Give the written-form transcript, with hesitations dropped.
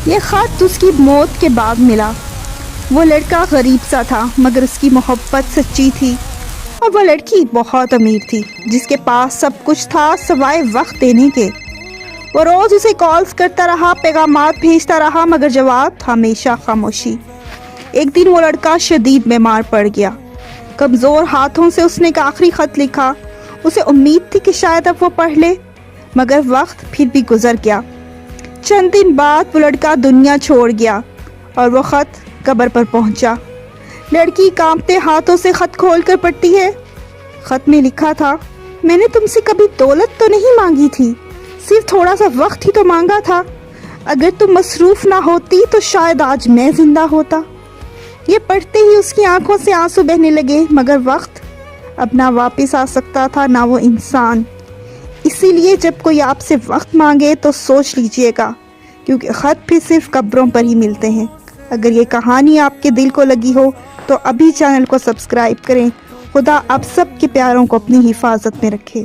یہ خط اس کی موت کے بعد ملا۔ وہ لڑکا غریب سا تھا مگر اس کی محبت سچی تھی، اور وہ لڑکی بہت امیر تھی جس کے پاس سب کچھ تھا سوائے وقت دینے کے۔ وہ روز اسے کالز کرتا رہا، پیغامات بھیجتا رہا، مگر جواب ہمیشہ خاموشی۔ ایک دن وہ لڑکا شدید بیمار پڑ گیا۔ کمزور ہاتھوں سے اس نے ایک آخری خط لکھا۔ اسے امید تھی کہ شاید اب وہ پڑھ لے، مگر وقت پھر بھی گزر گیا۔ چند دن بعد وہ لڑکا دنیا چھوڑ گیا اور وہ خط قبر پر پہنچا۔ لڑکی کانپتے ہاتھوں سے خط کھول کر پڑھتی ہے۔ خط میں لکھا تھا، میں نے تم سے کبھی دولت تو نہیں مانگی تھی، صرف تھوڑا سا وقت ہی تو مانگا تھا۔ اگر تم مصروف نہ ہوتی تو شاید آج میں زندہ ہوتا۔ یہ پڑھتے ہی اس کی آنکھوں سے آنسو بہنے لگے، مگر وقت اب نہ واپس آ سکتا تھا نہ وہ انسان۔ اسی لیے جب کوئی آپ سے وقت مانگے تو سوچ لیجئے گا، کیونکہ خط بھی صرف قبروں پر ہی ملتے ہیں۔ اگر یہ کہانی آپ کے دل کو لگی ہو تو ابھی چینل کو سبسکرائب کریں۔ خدا آپ سب کے پیاروں کو اپنی حفاظت میں رکھے۔